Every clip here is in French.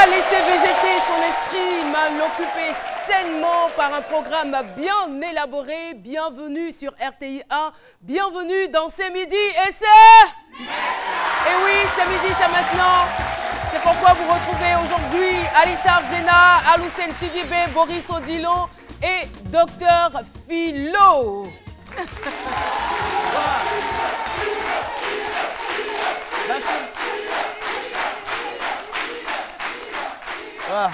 laissé végéter son esprit mal occupé sainement par un programme bien élaboré. Bienvenue sur RTI1, bienvenue dans C'est Midi et c'est... Et oui, c'est midi, c'est maintenant. C'est pourquoi vous retrouvez aujourd'hui Alissa Zena, Aloussène Sidibé, Boris Odilon et Dr Philo. Voilà.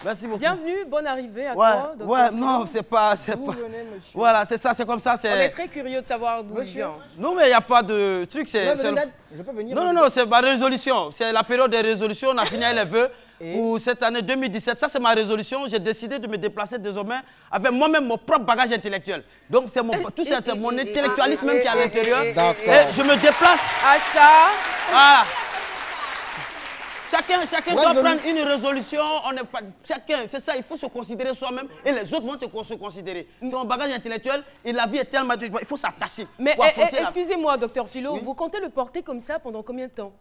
Merci beaucoup. Bienvenue, bonne arrivée à toi, Dr. Ouais, Philo. non, c'est pas... Venez, monsieur. Voilà, c'est ça, c'est comme ça. On est très curieux de savoir d'où il vient. Non, mais il n'y a pas de truc. Je peux venir. Non, c'est ma résolution. C'est la période des résolutions. On a fini les vœux. Pour cette année 2017, ça c'est ma résolution. J'ai décidé de me déplacer désormais avec moi-même mon propre bagage intellectuel. Donc c'est tout ça, c'est mon intellectualisme même qui est à l'intérieur. Et je me déplace. À ça. Voilà. Chacun doit prendre une résolution. Chacun, c'est ça, il faut se considérer soi-même et les autres vont se considérer. C'est mon bagage intellectuel et la vie est tellement... Il faut s'attacher. Mais excusez-moi, Dr Philo, vous comptez le porter comme ça pendant combien de temps?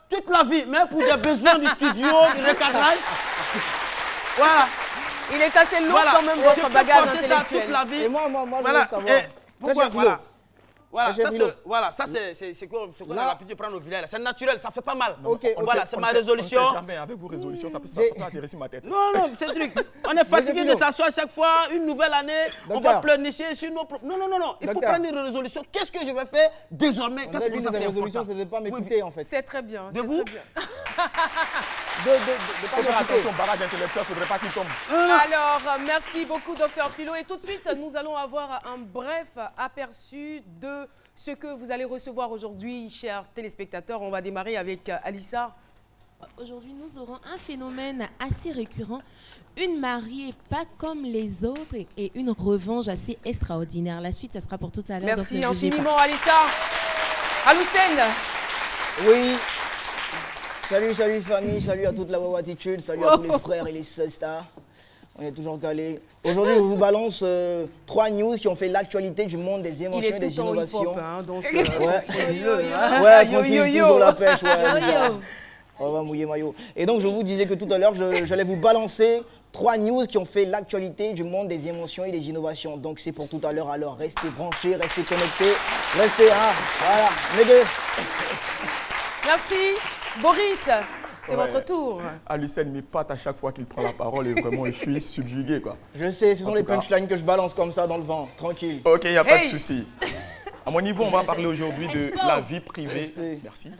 Toute la vie, même pour des besoins du studio, du recadrage. Voilà. Il est assez lourd quand même, votre bagage intellectuel. Toute la vie. Et moi, je veux savoir. Pourquoi ça c'est ce qu'on a l'habitude de prendre au village. C'est naturel, ça fait pas mal. Voilà, c'est ma résolution. On ne sait jamais, avec vos résolutions, ça peut intéresser ma tête. Non, c'est truc. On est fatigué de s'asseoir chaque fois, une nouvelle année, on va pleurnicher sur nos... Non, il faut prendre une résolution. Qu'est-ce que je vais faire désormais? L'une des résolutions, c'est de ne pas m'écouter en fait. C'est très bien. De vous? De pas faire attention au barrage intellectuel, il ne faudrait pas qu'il tombe. Alors, merci beaucoup, Dr Philo. Et tout de suite, nous allons avoir un bref aperçu de ce que vous allez recevoir aujourd'hui, chers téléspectateurs. On va démarrer avec Alissa. Aujourd'hui, nous aurons un phénomène assez récurrent, une mariée pas comme les autres et une revanche assez extraordinaire. La suite, ça sera pour tout à l'heure. Merci infiniment, Alissa. Aloussène. Oui. Salut famille, salut à toute la wawatitude, salut à tous les frères et les sœurs. On est toujours calés. Aujourd'hui, je vous balance 3 news qui ont fait l'actualité du monde des émotions et des innovations. Tranquille, toujours la pêche. On va mouiller maillot. Et donc, je vous disais que tout à l'heure, j'allais vous balancer 3 news qui ont fait l'actualité du monde des émotions et des innovations. Donc, c'est pour tout à l'heure. Alors, restez branchés, restez connectés, restez, voilà, mes deux. Merci. Boris, c'est votre tour. Aloussène m'épate à chaque fois qu'il prend la parole et vraiment, je suis subjugué, quoi. Je sais, ce sont les punchlines que je balance comme ça dans le vent, tranquille. Ok, il n'y a pas de souci. À mon niveau, on va parler aujourd'hui de la vie privée. Merci.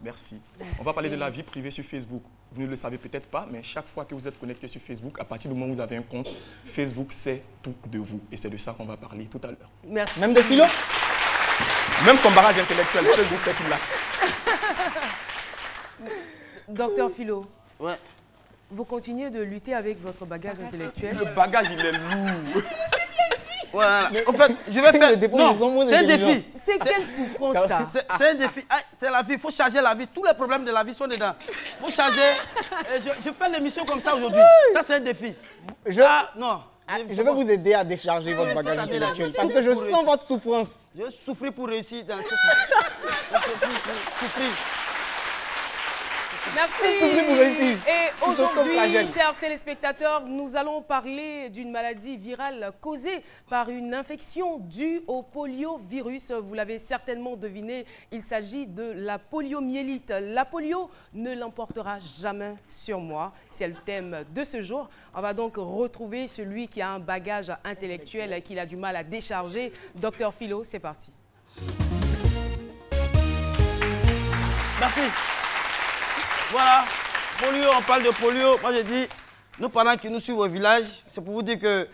Merci. On va parler de la vie privée sur Facebook. Vous ne le savez peut-être pas, mais chaque fois que vous êtes connecté sur Facebook, à partir du moment où vous avez un compte, Facebook sait tout de vous. Et c'est de ça qu'on va parler tout à l'heure. Merci. Même de Philo? Même son barrage intellectuel, Facebook sait qu'il l'a. Docteur Philo, vous continuez de lutter avec votre bagage intellectuel. Le bagage, il est lourd. Voilà. En fait, je vais faire... Non, c'est un défi. C'est quelle souffrance, ça? C'est un défi. C'est la vie. Il faut charger la vie. Tous les problèmes de la vie sont dedans. Il faut charger. Je fais l'émission comme ça aujourd'hui. Ça, c'est un défi. Je vais vous aider à décharger votre bagage intellectuel parce que je sens votre souffrance. Je souffre pour réussir dans cette... souffrir. Merci. Et aujourd'hui, chers téléspectateurs, nous allons parler d'une maladie virale causée par une infection due au poliovirus. Vous l'avez certainement deviné, il s'agit de la poliomyélite. La polio ne l'emportera jamais sur moi. C'est le thème de ce jour. On va donc retrouver celui qui a un bagage intellectuel et qu'il a du mal à décharger. Dr Philo, c'est parti. Merci. Voilà, polio, on parle de polio. Moi, je dis, nos parents qui nous suivent au village, c'est pour vous dire que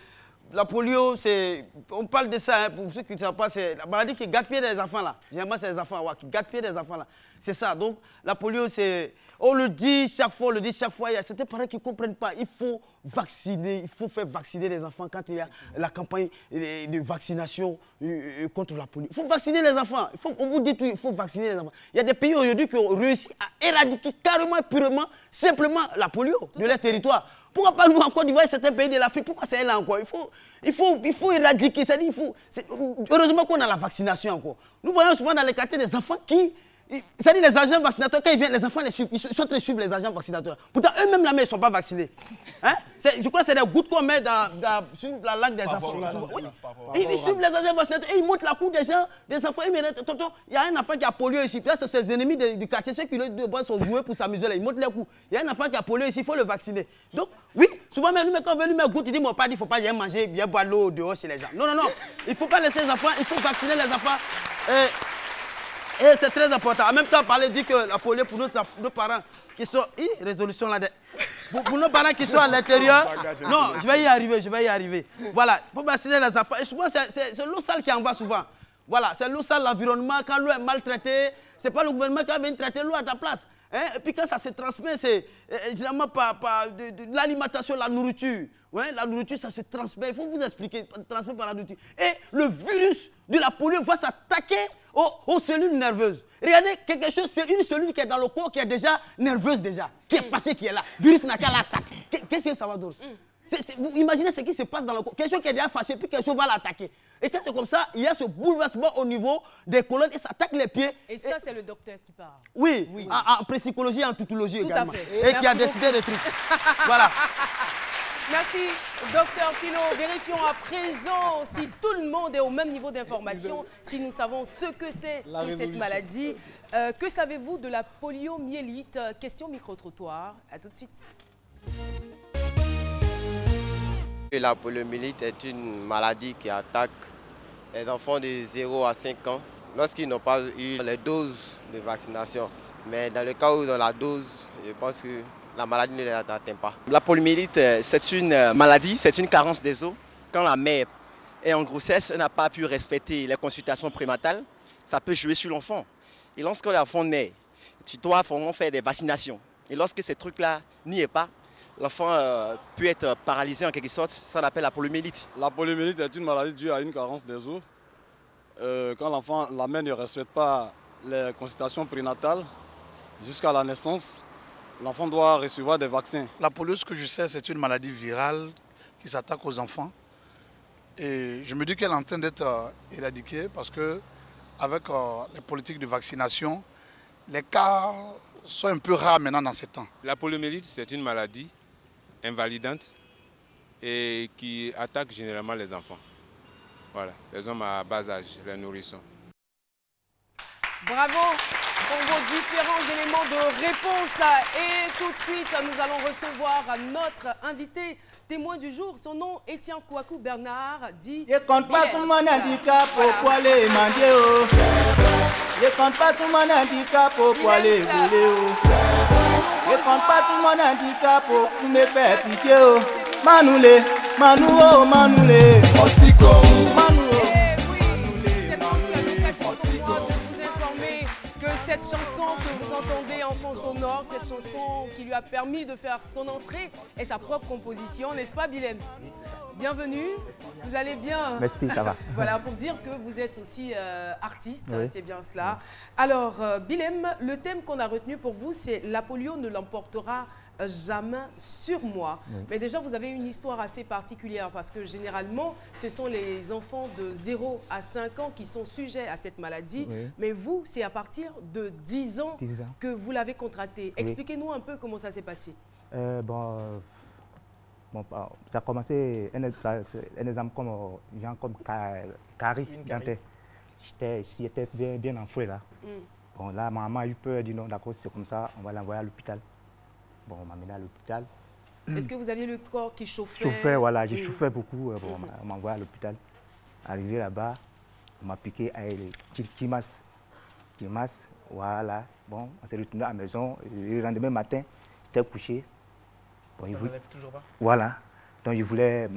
la polio, c'est... On parle de ça, pour ceux qui ne savent pas, c'est la maladie qui gâte pied des enfants, là. Généralement, c'est les enfants, qui gâte pied des enfants, là. C'est ça. Donc, la polio, c'est... On le dit chaque fois, Il y a certains parents qui ne comprennent pas. Il faut vacciner, il faut faire vacciner les enfants quand il y a la campagne de vaccination contre la polio. Il faut vacciner les enfants. On vous dit tout, il faut vacciner les enfants. Il y a des pays aujourd'hui qui ont réussi à éradiquer carrément, purement, simplement la polio de leur territoire. Pourquoi pas nous en Côte d'Ivoire et certains pays de l'Afrique? Pourquoi c'est là encore? Il faut éradiquer. Heureusement qu'on a la vaccination encore. Nous voyons souvent dans les quartiers des enfants qui C'est-à-dire les agents vaccinateurs, quand ils viennent, les enfants les suivent. Ils sont en train de suivre les agents vaccinateurs. Pourtant, eux-mêmes, là, ils ne sont pas vaccinés. Hein? Je crois que c'est des gouttes qu'on met sur la langue des enfants. Oui. Ils suivent les agents vaccinateurs et ils montrent la cour des gens, des enfants. Ils me disent, tonton, il y a un enfant qui a polio ici. Puis là, c'est ses ennemis du quartier, ceux qui sont joués pour s'amuser. Ils montrent les coups. Il y a un enfant qui a polio ici, il faut le vacciner. Donc, oui, souvent, même quand on veut lui mettre goutte, il dit, mon père, il ne faut pas bien manger, bien boire l'eau dehors chez les gens. Non, non, non. Il ne faut pas laisser les enfants, il faut vacciner les enfants. Et c'est très important. En même temps, parler dit que la polio pour nos parents qui sont... résolution là. Pour nos parents qui sont à l'intérieur... Non, je vais y arriver. Voilà, il faut vacciner les enfants. Et souvent, c'est l'eau sale qui envoie souvent. Voilà, c'est l'eau sale, l'environnement. Quand l'eau est maltraitée, ce n'est pas le gouvernement qui va venir traiter l'eau à ta place. Hein? Et puis quand ça se transmet, c'est évidemment par de l'alimentation, la nourriture. Ouais, la nourriture, ça se transmet. Il faut vous expliquer, transmet par la nourriture. Et le virus de la polio va s'attaquer aux cellules nerveuses. Regardez, quelque chose, c'est une cellule qui est dans le corps, qui est déjà nerveuse déjà, qui est fâchée, qui est là. Virus n'a qu'à l'attaquer. Qu'est-ce que ça va donner? Vous imaginez ce qui se passe dans le corps. Quelque chose qui est déjà fâché, puis quelque chose va l'attaquer. Et quand c'est comme ça, il y a ce bouleversement au niveau des colonnes et ça attaque les pieds. Et ça, c'est le docteur qui parle. Oui, en psychologie et en tutologie également. Tout à fait. Et qui a décidé des trucs. Voilà. Merci, docteur Philo. Vérifions à présent si tout le monde est au même niveau d'information, si nous savons ce que c'est que cette maladie. Que savez-vous de la poliomyélite? Question micro-trottoir. À tout de suite. La poliomyélite est une maladie qui attaque les enfants de 0 à 5 ans lorsqu'ils n'ont pas eu les doses de vaccination. Mais dans le cas où ils ont la dose, je pense que la maladie ne les atteint pas. La poliomyélite, c'est une maladie, c'est une carence des os. Quand la mère est en grossesse, elle n'a pas pu respecter les consultations prénatales, ça peut jouer sur l'enfant. Et lorsque l'enfant naît, tu dois vraiment faire des vaccinations. Et lorsque ces trucs-là n'y est pas, l'enfant peut être paralysé en quelque sorte, ça on appelle la poliomyélite. La poliomyélite est une maladie due à une carence des os. Quand la mère ne respecte pas les consultations prénatales jusqu'à la naissance, l'enfant doit recevoir des vaccins. La polio, ce que je sais, c'est une maladie virale qui s'attaque aux enfants. Et je me dis qu'elle est en train d'être éradiquée parce que avec les politiques de vaccination, les cas sont un peu rares maintenant dans ces temps. La poliomyélite, c'est une maladie invalidante et qui attaque généralement les enfants. Voilà, les hommes à bas âge, les nourrissons. Bravo pour vos différents éléments de réponse. Et tout de suite, nous allons recevoir notre invité témoin du jour. Son nom, Etienne Kouakou Bernard, dit... Je compte pas sur mon handicap pour aller manger. Je compte pas sur mon handicap pour aller rouler. Je compte pas sur mon handicap pour me faire pitié. Manoulé, Manouo, Manoulé. Cette chanson que vous entendez en fond sonore, cette chanson qui lui a permis de faire son entrée est sa propre composition, n'est-ce pas Bilem? Bienvenue, vous allez bien? Merci, ça va. Voilà, pour dire que vous êtes aussi artiste, oui. C'est bien cela. Alors, Bilem, le thème qu'on a retenu pour vous, c'est « La polio ne l'emportera jamais sur moi ». Oui. Mais déjà, vous avez une histoire assez particulière parce que généralement, ce sont les enfants de 0 à 5 ans qui sont sujets à cette maladie. Oui. Mais vous, c'est à partir de 10 ans que vous l'avez contracté. Oui. Expliquez-nous un peu comment ça s'est passé. Bon, ça a commencé, un exemple comme Carrie. J'étais bien enfoué là. Bon, là, ma maman a eu peur, elle dit non, d'accord, c'est comme ça, on va l'envoyer à l'hôpital. Bon, on m'a amené à l'hôpital. Est-ce que vous aviez le corps qui chauffait? Chauffait, voilà, j'ai chauffé beaucoup. Bon, on m'a envoyé à l'hôpital. Arrivé là-bas, on m'a piqué à Kimas, voilà. Bon, on s'est retourné à la maison. Le lendemain matin, j'étais couché. Bon, ça ne relève toujours pas? Voilà. Donc, il voulait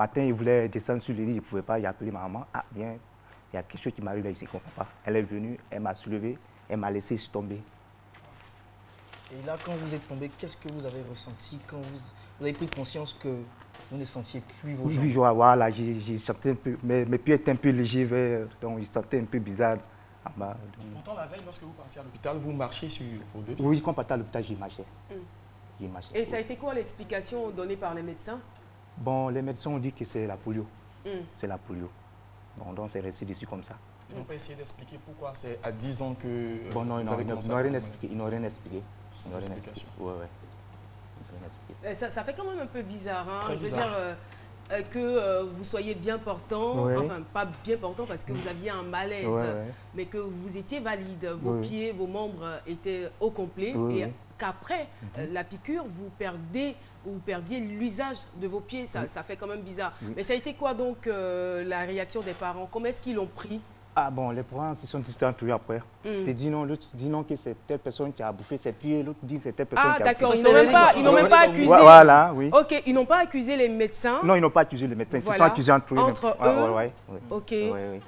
descendre sur le lit, il ne pouvait pas. Il a appelé ma maman. Ah, bien, il y a quelque chose qui m'arrive là, je ne comprends pas. Elle est venue, elle m'a soulevé, elle m'a laissé tomber. Et là, quand vous êtes tombé, qu'est-ce que vous avez ressenti quand vous avez pris conscience que vous ne sentiez plus vos jambes? Oui, voilà, j'ai senti un peu, mes pieds étaient un peu légers, donc je sentais un peu bizarre. En bas, donc... Pourtant, la veille, lorsque vous partiez à l'hôpital, vous marchiez sur vos deux pieds? Oui, quand on partait à l'hôpital, j'y marchais. Et ça a été quoi l'explication donnée par les médecins? Bon, les médecins ont dit que c'est la polio. C'est la polio. Bon, donc c'est resté dessus comme ça. Ils n'ont pas essayé d'expliquer pourquoi c'est à 10 ans que bon, non, vous avez commencé à faire ils n'ont rien expliqué. Sans explication. Ouais. Ça fait quand même un peu bizarre. Hein. Très bizarre. Je veux dire que vous soyez bien portant, enfin pas bien portant parce que vous aviez un malaise, mais que vous étiez valide, vos pieds, vos membres étaient au complet et qu'après la piqûre, vous perdiez l'usage de vos pieds. Ça fait quand même bizarre. Mais ça a été quoi donc la réaction des parents? Comment est-ce qu'ils l'ont pris? Ah bon, les parents se sont discutés après. C'est dit non, l'autre dit non que c'est telle personne qui a bouffé ses pieds, l'autre dit c'est telle personne qui a bouffé. Ah d'accord, ils n'ont même pas accusé. Voilà, oui. Ok, ils n'ont pas accusé les médecins. Non, ils n'ont pas accusé les médecins, ils se sont accusés entre eux. Entre eux. Ok. Oui.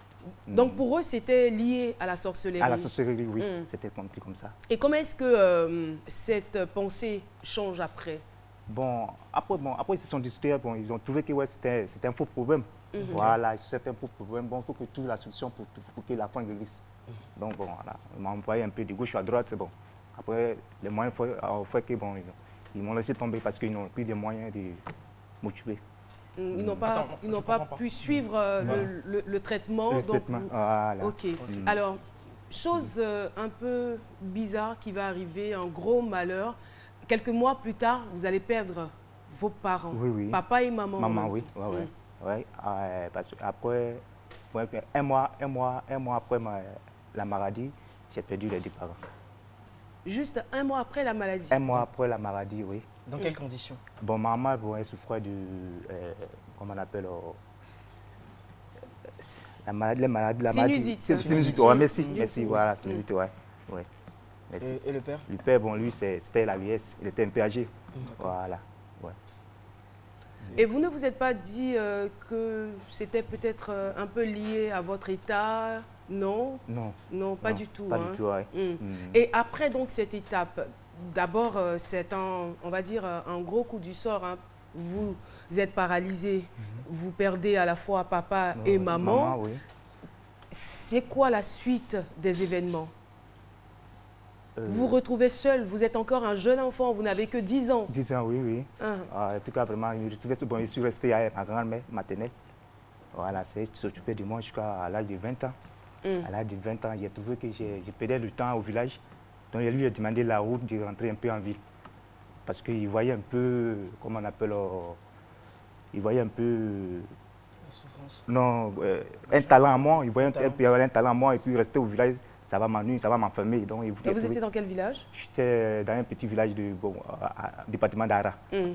Donc pour eux, c'était lié à la sorcellerie. À la sorcellerie, oui. C'était compris comme ça. Et comment est-ce que cette pensée change après? Bon, après ils se sont discutés, ils ont trouvé que c'était un faux problème. Voilà, c'est un faux problème. Bon, il faut que trouve la solution pour que la fin guérisse. Donc bon, voilà, ils m'ont envoyé un peu de gauche à droite, c'est bon. Après, les moyens ont fait que bon, ils m'ont laissé tomber parce qu'ils n'ont plus de moyens de me tuer. Ils n'ont pas pu suivre le traitement. Voilà. Ok. Alors, chose un peu bizarre qui va arriver, un gros malheur. Quelques mois plus tard, vous allez perdre vos parents, papa et maman. Maman, oui. Parce qu'après, un mois après la maladie, j'ai perdu les deux parents. Juste un mois après la maladie? Un mois après la maladie, oui. Dans quelles conditions? Bon, maman, elle souffrait de, comment on appelle, la maladie. Sinusite. Sinusite, merci, voilà, sinusite, ouais. Merci. Et le père? Le père, bon, lui, c'était la vieillesse, il était un peu âgé. Voilà. Et vous ne vous êtes pas dit que c'était peut-être un peu lié à votre état? Non? Non, pas du tout. Pas du tout, oui. Et après donc cette étape, d'abord c'est on va dire un gros coup du sort. Hein. Vous êtes paralysé, vous perdez à la fois papa et maman. C'est quoi la suite des événements? Vous vous retrouvez seul, vous êtes encore un jeune enfant, vous n'avez que 10 ans. 10 ans, oui. En tout cas, vraiment, je suis resté à ma grand-mère maternelle. Voilà, c'est elle qui s'occupait de moi jusqu'à l'âge de 20 ans. À l'âge de 20 ans, j'ai trouvé que j'ai perdu le temps au village. Donc, je lui ai demandé la route de rentrer un peu en ville. Parce qu'il voyait un peu, comment on appelle, il voyait un peu... La souffrance. Non, un talent à moi, il voyait un talent à moi et puis rester au village. Ça va m'ennuyer, ça va m'enfermer. Et vous étiez dans quel village? J'étais dans un petit village du département d'Ara.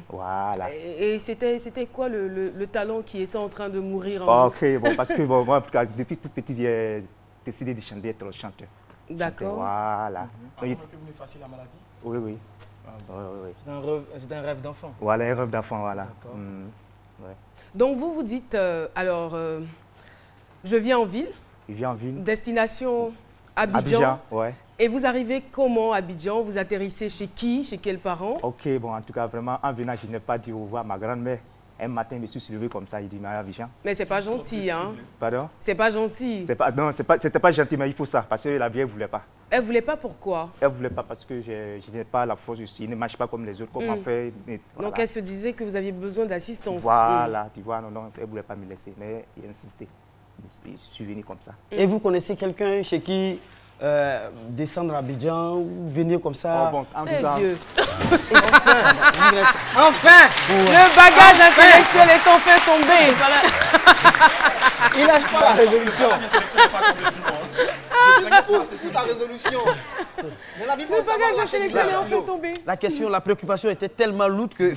Voilà. Et c'était quoi le talent qui était en train de mourir Ok, bon, parce que moi, depuis tout petit, j'ai décidé de chanter, d'être chanteur. D'accord. Voilà. Avant que vous ne fassiez la maladie? Oui. C'était un rêve d'enfant? Voilà, un rêve d'enfant, voilà. Donc vous vous dites, alors, je viens en ville. Il vient en ville. Destination Abidjan. Ouais. Et vous arrivez comment à Abidjan? Vous atterrissez chez qui? Chez quels parents? Ok, bon, en tout cas, vraiment, en venant, je n'ai pas dit au revoir à ma grand-mère. Un matin, je me suis soulevé comme ça, il dit, mais Abidjan. Mais c'est pas gentil, hein? Pardon? C'est pas gentil. Non, c'était pas gentil, mais il faut ça, parce que la vieille ne voulait pas. Elle voulait pas pourquoi? Elle ne voulait pas parce que je n'ai pas la force, je ne marche pas comme les autres, comme on fait. Voilà. Donc elle se disait que vous aviez besoin d'assistance. Voilà, tu vois, non, elle ne voulait pas me laisser, mais il insistait. Je suis venu comme ça. Et vous connaissez quelqu'un chez qui descendre à Abidjan ou venir comme ça? Oh bon, Dieu. Enfin Le bagage intellectuel est enfin tombé. Il lâche pas la résolution. C'est sous ta résolution. Le bagage intellectuel est enfin tombé. La préoccupation était tellement lourde que...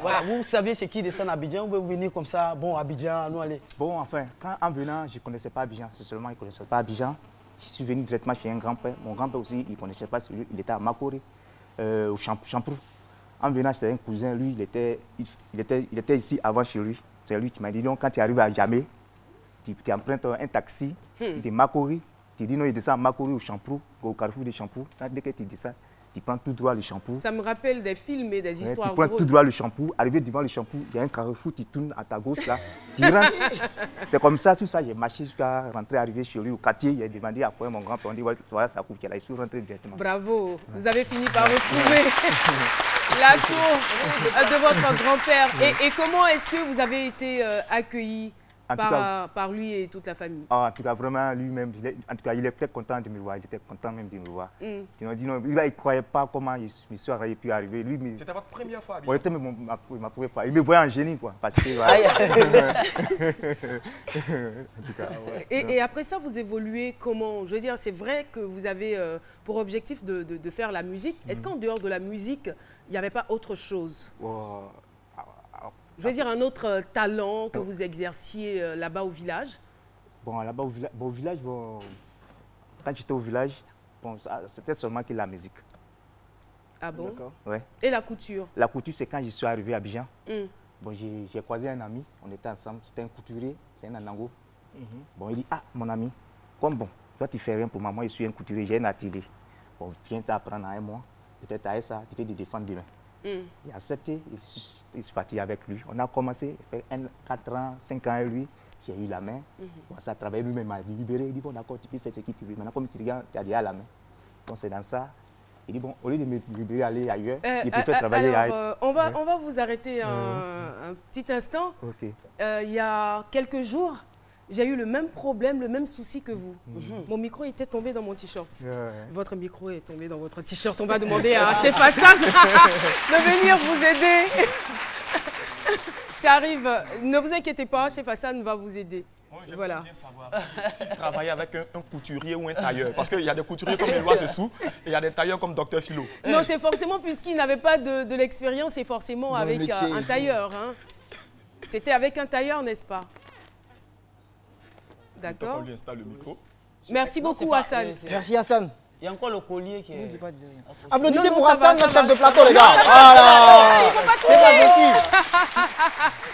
Voilà, vous savez c'est qui descend à Abidjan, vous venir comme ça, bon, Abidjan, nous aller. Bon, enfin, en venant, je ne connaissais pas Abidjan, c'est seulement je ne connaissais pas Abidjan. Je suis venu directement chez un grand-père. Mon grand-père aussi, il ne connaissait pas celui, il était à Makori, au Champrou. En venant, c'était un cousin, lui, il était ici avant chez lui. C'est lui qui m'a dit, donc quand tu arrives à Djamé, tu empruntes un taxi de Makori, tu dis non, il descend à Makori au Champrou, au carrefour de Champrou. Dès que tu dis ça, tu prends tout droit le Champrou. Ça me rappelle des films et des histoires drôles. Tu prends tout droit le Champrou, arrivé devant le Champrou, il y a un carrefour, tu tournes à ta gauche là, tu rentres. C'est comme ça, tout ça, j'ai marché jusqu'à rentrer, arriver chez lui au quartier, j'ai demandé après mon grand-père, on dit voilà, ça coûte, je suis rentré directement. Bravo, vous avez fini par retrouver la tour de votre grand-père. Et comment est-ce que vous avez été accueilli par lui et toute la famille. En tout cas, vraiment, lui-même, il est très content de me voir. J'étais content même de me voir. Il ne croyait pas comment l'histoire avait pu arriver. C'était votre première fois? Oui, c'était ma première fois. Il me voyait en génie, quoi. Parce que, Et après ça, vous évoluez comment? Je veux dire, c'est vrai que vous avez pour objectif de faire la musique. Est-ce qu'en dehors de la musique, il n'y avait pas autre chose? Je veux dire, un autre talent que vous exerciez là-bas au village? Bon, là-bas au village, quand j'étais au village, c'était seulement que la musique. Ah bon? D'accord. Ouais. Et la couture? La couture, c'est quand je suis arrivé à Abidjan. Bon, j'ai croisé un ami, on était ensemble, c'était un couturier, c'est un Anango. Bon, il dit, ah, mon ami, comme bon, toi tu fais rien pour moi, je suis un couturier, j'ai un atelier. Bon, viens t'apprendre à un mois, peut-être à ça, tu peux te défendre demain. Il a accepté, il est parti avec lui. On a commencé, il fait 4 ans, 5 ans avec lui. J'ai eu la main. Bon, ça a travaillé, lui-même m'a libéré. Il dit, bon, d'accord, tu peux faire ce que tu veux. Maintenant, comme tu regardes, tu as déjà la main. Donc, c'est dans ça. Il dit, bon, au lieu de me libérer, aller ailleurs, il préfère travailler ailleurs. On va vous arrêter un petit instant. Okay. Il y a quelques jours, j'ai eu le même problème, le même souci que vous. Mon micro était tombé dans mon t-shirt. Votre micro est tombé dans votre t-shirt. On va demander à Chef Hassan de venir vous aider. Ça arrive. Ne vous inquiétez pas, Chef Hassan va vous aider. Voilà. Bien savoir si travailler avec un couturier ou un tailleur. Parce qu'il y a des couturiers comme Éloi Sessou et il y a des tailleurs comme Dr Philo. Non, c'est forcément, puisqu'il n'avait pas de l'expérience, c'est forcément avec un tailleur. Hein. C'était avec un tailleur, n'est-ce pas? D'accord. On lui installe le micro. Merci beaucoup, Hassan. Merci, Hassan. Il y a encore le collier qui est... Applaudissez pour Hassan, notre chef de plateau, les gars. Voilà. Il ne faut pas toucher.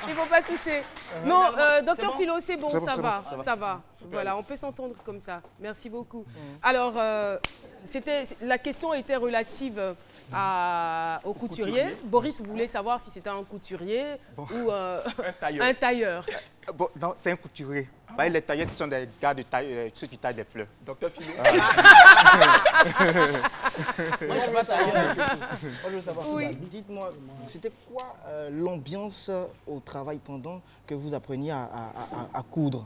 Il ne faut pas toucher. Non, docteur Philo, c'est bon, ça va. Voilà, on peut s'entendre comme ça. Merci beaucoup. Alors, la question était relative au couturier. Boris voulait savoir si c'était un couturier ou un tailleur. Bon, non, c'est un couturier. Les tailleurs, ce sont des gars de taille, ceux qui taillent des fleurs. Docteur Philo. Oui. Dites-moi, c'était quoi l'ambiance au travail pendant que vous appreniez à coudre?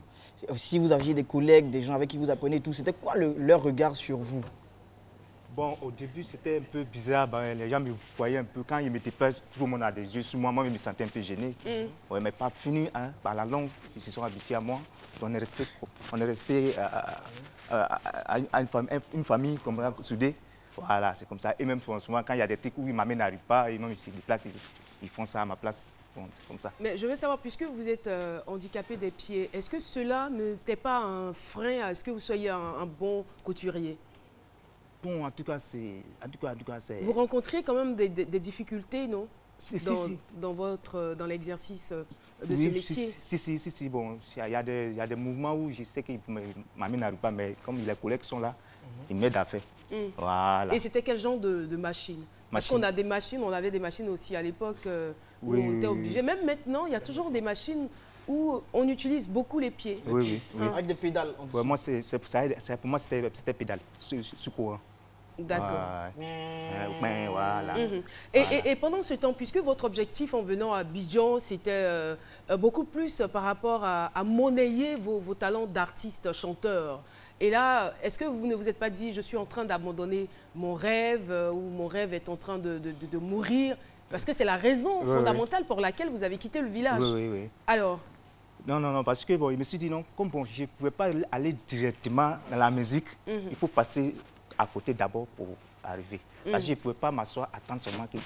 Si vous aviez des collègues, des gens avec qui vous apprenez tout, c'était quoi leur regard sur vous? Bon, au début, c'était un peu bizarre. Les gens me voyaient un peu. Quand ils mettaient pas tout le monde a des yeux sur moi, moi, je me sentais un peu gêné. Ouais, mais pas fini, hein, par la langue, ils se sont habitués à moi. On est resté à une famille comme soudée. Voilà, c'est comme ça. Et même souvent, quand il y a des trucs où ils m'amènent à repas, ils me déplacent, ils font ça à ma place. Bon, c'est comme ça. Mais je veux savoir, puisque vous êtes handicapé des pieds, est-ce que cela n'était pas un frein à ce que vous soyez un bon couturier? Bon, en tout cas, c'est... Vous rencontrez quand même des difficultés, non? Si. Dans l'exercice de ce métier? Si. Bon, il y a des mouvements où je sais qu'ils m'amènent à repas, mais comme les collègues sont là, ils m'aident à faire. Voilà. Et c'était quel genre de machine? Parce qu'on a des machines, on avait des machines aussi à l'époque où on était obligé. Même maintenant, il y a toujours des machines où on utilise beaucoup les pieds. Oui. Avec des pédales. Ouais, moi, pour moi, c'était pédale, sous courant. D'accord. Voilà. Et pendant ce temps, puisque votre objectif en venant à Abidjan, c'était beaucoup plus par rapport à monnayer vos talents d'artiste, chanteur. Et là, est-ce que vous ne vous êtes pas dit, je suis en train d'abandonner mon rêve ou mon rêve est en train de mourir? Parce que c'est la raison fondamentale pour laquelle vous avez quitté le village. Oui. Alors? Non, parce que bon, je me suis dit non, comme bon, je ne pouvais pas aller directement dans la musique, il faut passer à côté d'abord pour arriver. Parce que je ne pouvais pas m'asseoir, attendre seulement que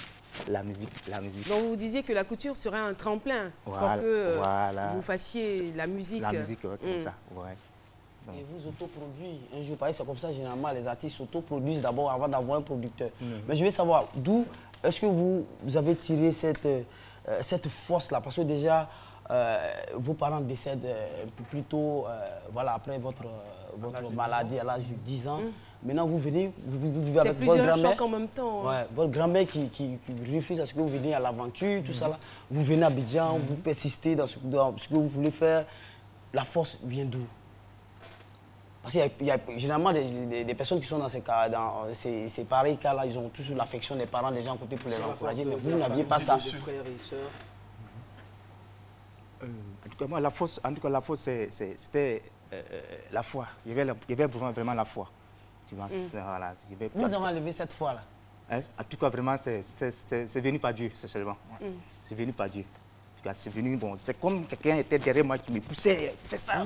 la musique. Donc vous disiez que la couture serait un tremplin pour que vous fassiez la musique. La musique, comme ça, ouais. Donc. Et vous autoproduisez un jour, parce que c'est comme ça, généralement, les artistes s'autoproduisent d'abord avant d'avoir un producteur. Mais je veux savoir, d'où est-ce que vous avez tiré cette force-là? Parce que déjà, vos parents décèdent un peu plus tôt, voilà, après votre maladie à l'âge de 10 ans. Maintenant, vous venez, vous vivez avec votre grand-mère. C'est plusieurs chocs en même temps. Ouais, votre grand-mère qui refuse à ce que vous veniez à l'aventure, tout ça là. Vous venez à Abidjan, vous persistez dans ce que vous voulez faire. La force vient d'où? Parce qu'il y a généralement des personnes qui sont dans ces cas, dans ces pareils cas-là, ils ont toujours l'affection des parents, des gens à côté pour les encourager, mais vous n'aviez pas ça. Frères et sœurs. cas, moi, la force, c'était la foi. Il y avait vraiment la foi. Tu vois, voilà, vous avez enlevé cette foi-là. Hein? En tout cas, vraiment, c'est venu par Dieu, c'est seulement. C'est venu par Dieu. C'est venu, bon, c'est comme quelqu'un était derrière moi qui me poussait, fais ça,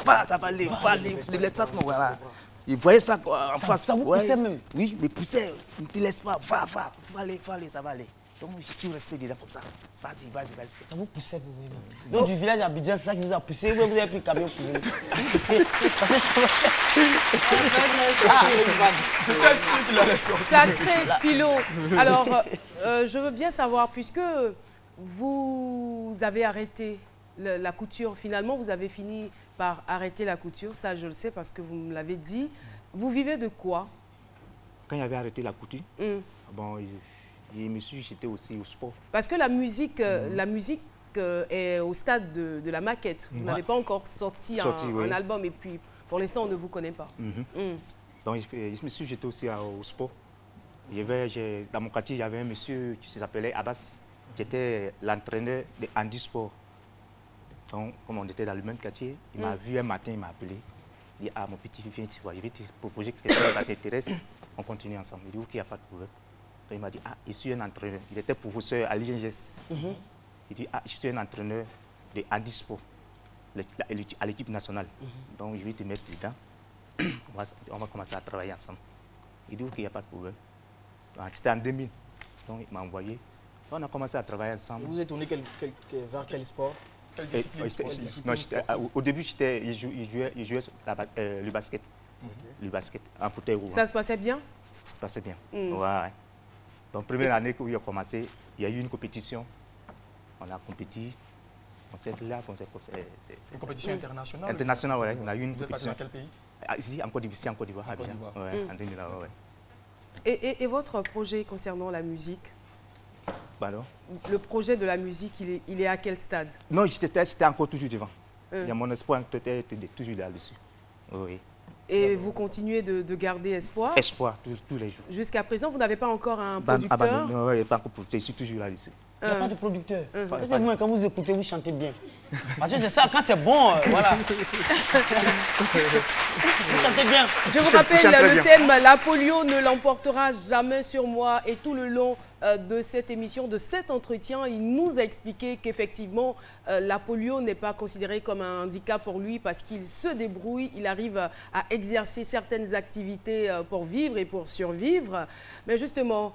va, ça va aller, ne laisse pas, voilà. Il voyait ça en face. Ça vous poussait même? Oui, il me poussait, ne te laisse pas, va aller, ça va aller. Donc je suis resté déjà comme ça. Vas-y. Ça vous poussait pour vous. Donc du village à Abidjan, c'est ça qui vous a poussé, vous avez pris le camion pour vous. Sacré Philo. Alors, je veux bien savoir, puisque vous avez arrêté la couture, finalement vous avez fini par arrêter la couture, ça je le sais parce que vous me l'avez dit. Vous vivez de quoi? Quand il avait arrêté la couture, bon, je me suis jeté aussi au sport. Parce que la musique est au stade de la maquette. Vous n'avez pas encore sorti un album et puis pour l'instant on ne vous connaît pas. Donc je me suis jeté aussi au sport. Dans mon quartier, il y avait un monsieur qui s'appelait Abbas, qui était l'entraîneur de handisport. Donc, comme on était dans le même quartier, il m'a vu un matin, il m'a appelé. Il dit, ah mon petit, viens, tu vois, je vais te proposer quelque chose qui t'intéresse. On continue ensemble. Il dit, ok, il n'y a pas de problème. Donc, il m'a dit, ah, je suis un entraîneur. Il était professeur à l'INGS. Il dit, ah, je suis un entraîneur de handisport à l'équipe nationale. Donc, je vais te mettre dedans. On va commencer à travailler ensemble. Il dit, ok, il n'y a pas de problème. C'était en 2000. Donc, il m'a envoyé. On a commencé à travailler ensemble. Vous êtes tourné vers quel sport? Quelle discipline? Au début, je jouais le basket. Le basket en fauteuil roulant. Ça se passait bien? Ça se passait bien. Ouais. Donc, première année où il a commencé, il y a eu une compétition. On a compétit. On s'est là. Une compétition internationale? Internationale, oui. On a eu une compétition. Vous êtes parti dans quel pays? Ici, en Côte d'Ivoire. En 2000, ouais. Et votre projet concernant la musique? Pardon? Le projet de la musique, il est à quel stade? Non, c'était encore toujours devant. Il y a mon espoir était toujours là-dessus. Oui. Et vous continuez de garder espoir? Espoir, tous les jours. Jusqu'à présent, vous n'avez pas encore un producteur? Non, il n'y a pas encore producteur, je suis toujours là-dessus. Il n'y a pas de producteur. Vous, quand vous écoutez, vous chantez bien. Parce que c'est ça, quand c'est bon, voilà. Vous chantez bien. Je vous rappelle le thème, la polio ne l'emportera jamais sur moi. Et tout le long de cette émission, de cet entretien, il nous a expliqué qu'effectivement, la polio n'est pas considérée comme un handicap pour lui parce qu'il se débrouille, il arrive à exercer certaines activités pour vivre et pour survivre. Mais justement,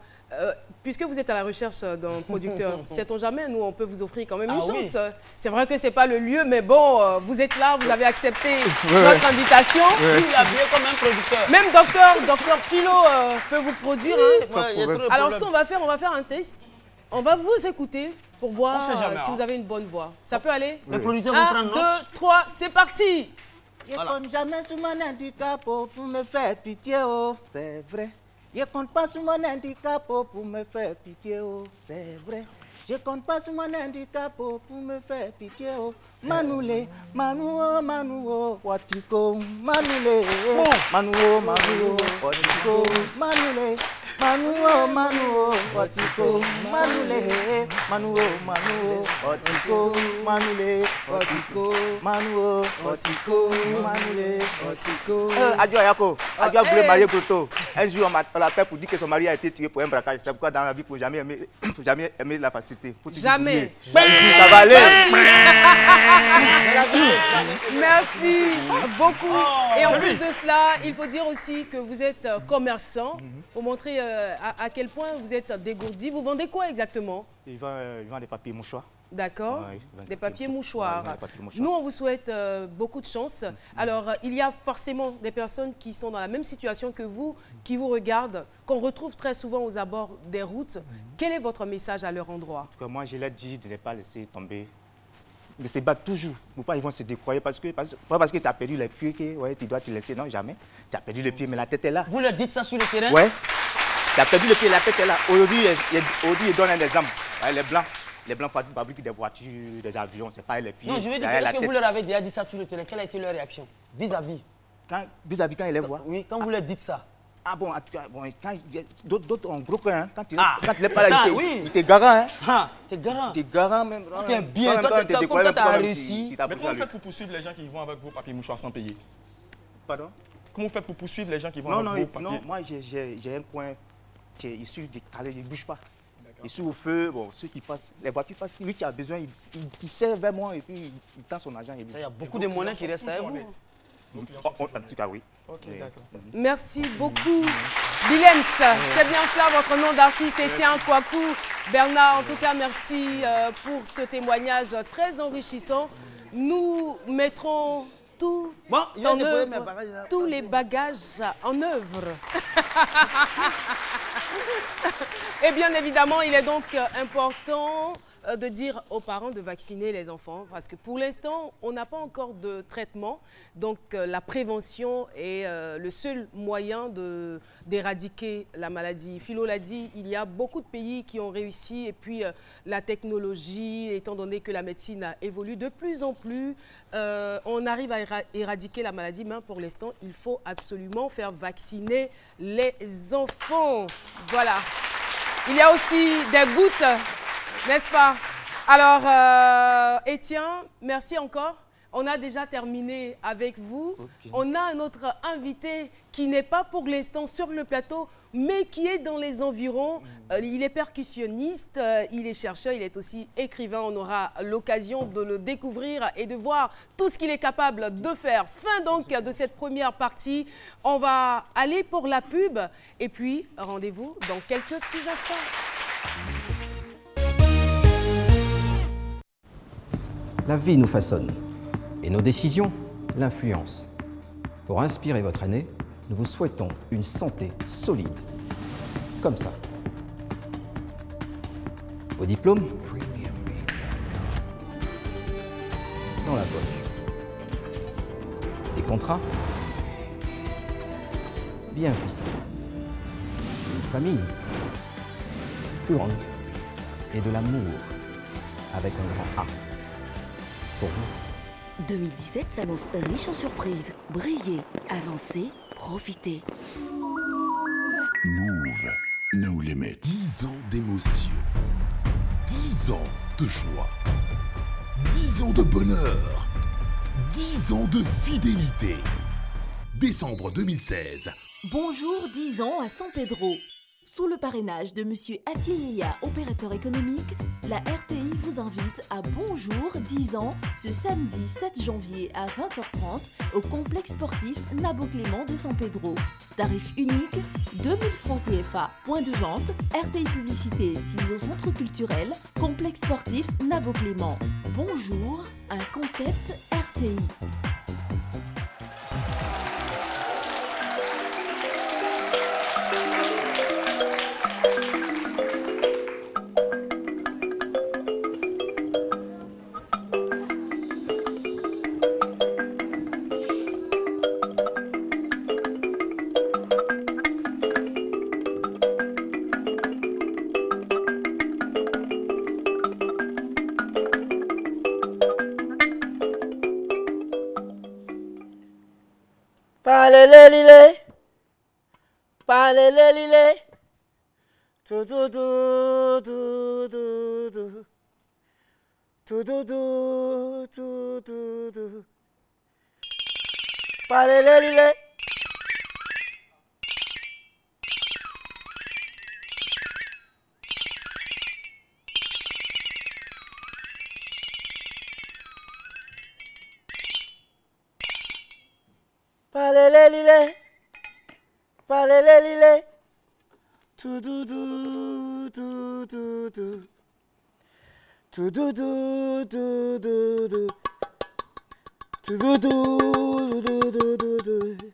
puisque vous êtes à la recherche d'un producteur, sait-on jamais, nous, on peut vous offrir quand même une chance. Oui. C'est vrai que ce n'est pas le lieu, mais bon, vous êtes là, vous avez accepté notre invitation. Il a bien comme un producteur. Même docteur Philo peut vous produire. Alors, ce qu'on va faire, on va faire un test. On va vous écouter pour voir si vous avez une bonne voix. Ça peut aller? Le producteur vous prend note. 1, 2, 3, c'est parti. Je compte jamais sur mon handicap pour me faire pitié, oh, c'est vrai. Je compte pas sur mon handicap pour me faire pitié, oh, c'est vrai. Je compte pas sur mon handicap pour me faire pitié, oh. Manoulé, Manouo, Watiko, Manoulé, Manouo, Watiko, Manoulé, Manouo, Watiko, Manoulé, Manouo, Watiko, Manoulé, Watiko, Manouo, Watiko, Manoulé, Watiko. Adjo Ayako, Adjo voulait marier Proto. Un jour, on l'appelle pour dire que son mari a été tué pour un braquage. C'est pourquoi dans la vie, il ne faut jamais aimer la facilité. Jamais. Ça va aller. Merci beaucoup. Et en plus de cela, il faut dire aussi que vous êtes commerçant pour montrer à quel point vous êtes dégourdi. Vous vendez quoi exactement? Il vend des papiers mouchoirs. D'accord, des papiers mouchoirs. Nous, on vous souhaite beaucoup de chance. Alors, il y a forcément des personnes qui sont dans la même situation que vous, qui vous regardent, qu'on retrouve très souvent aux abords des routes. Quel est votre message à leur endroit? En tout cas, moi, je leur dis de ne pas laisser tomber, de se battre toujours. Ils vont se décroyer parce que tu as perdu les pieds, que tu dois te laisser. Non, jamais. Tu as perdu les pieds, mais la tête est là. Vous leur dites ça sur le terrain? Oui. Tu as perdu les pieds, la tête est là. Aujourd'hui, il donne un exemple. Les Blancs. Les Blancs fabriquent des voitures, des avions, c'est pas les pieds. Non, je veux dire, est-ce que vous leur avez déjà dit ça sur le terrain? Quelle a été leur réaction vis-à-vis? Vis-à-vis quand ils les voient? Oui, quand vous leur dites ça. Ah bon, en tout cas, bon, quand d'autres ont gros cœur, hein, quand il est pas là, il te garant. Hein. T'es garant. T'es garant même. T'es bien, toi t'as réussi. Mais comment vous faites pour poursuivre les gens qui vont avec vos papiers mouchoirs sans payer? Pardon? Comment vous faites pour poursuivre les gens qui vont avec vos papiers? Non, moi j'ai un coin qui est issu des calés, il ne bouge pas. Et sur le feu, bon, ceux qui passent, les voitures passent, lui qui a besoin, il sert vers moi et puis il tend son argent. Il y a beaucoup de monnaies qui restent à vous. En tout cas, oui. Ok, d'accord. Merci beaucoup. Bilems, c'est bien cela, votre nom d'artiste, Etienne Kouakou. Bernard, en tout cas, merci pour ce témoignage très enrichissant. Nous mettrons tous les bagages en œuvre. Et bien évidemment, il est donc important de dire aux parents de vacciner les enfants parce que pour l'instant, on n'a pas encore de traitement. Donc la prévention est le seul moyen d'éradiquer la maladie. Philo l'a dit, il y a beaucoup de pays qui ont réussi et puis la technologie, étant donné que la médecine a évolué de plus en plus, on arrive à éradiquer la maladie, mais pour l'instant, il faut absolument faire vacciner les enfants. Voilà. Il y a aussi des gouttes, n'est-ce pas? Alors, Etienne, merci encore. On a déjà terminé avec vous. Okay. On a un autre invité qui n'est pas pour l'instant sur le plateau, mais qui est dans les environs. Il est percussionniste, il est chercheur, il est aussi écrivain. On aura l'occasion de le découvrir et de voir tout ce qu'il est capable de faire. Fin donc de cette première partie. On va aller pour la pub et puis rendez-vous dans quelques petits instants. La vie nous façonne et nos décisions l'influencent. Pour inspirer votre année, nous vous souhaitons une santé solide. Comme ça. Vos diplômes dans la poche. Des contrats bien ficelés. Une famille plus grande et de l'amour avec un grand A. Pour vous. 2017 s'annonce riche en surprises. Brillez, avancez, profitez. Move, no limit. 10 ans d'émotion. 10 ans de joie. 10 ans de bonheur. 10 ans de fidélité. Décembre 2016. Bonjour 10 ans à San Pedro. Sous le parrainage de Monsieur Atilia, opérateur économique, la RTI vous invite à Bonjour 10 ans ce samedi 7 janvier à 20h30 au complexe sportif Nabo Clément de San Pedro. Tarif unique, 2000 francs CFA. Point de vente, RTI Publicité 6 au centre culturel, complexe sportif Nabo Clément. Bonjour, un concept RTI. Palelelile, palelelile, tu du du du du du, tu du du du du du, palelelile. Palelelile, palelelile, tu du du du du du, tu du du du du du, tu du du du du du du.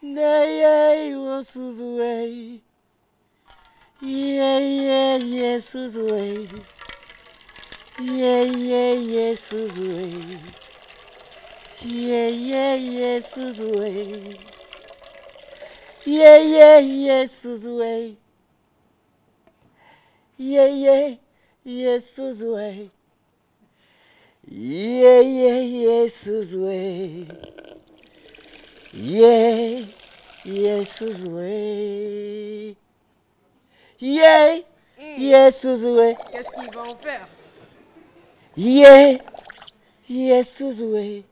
Neye wo suzue, ye suzue, ye suzue. Yeah, Suzue. Yeah, Suzue. Yeah, Suzue. Yeah, Suzue. Yesuzwe. Yeah, Yesuzwe. Qu'est-ce qu'il va en faire? Yeah, Yesuzwe.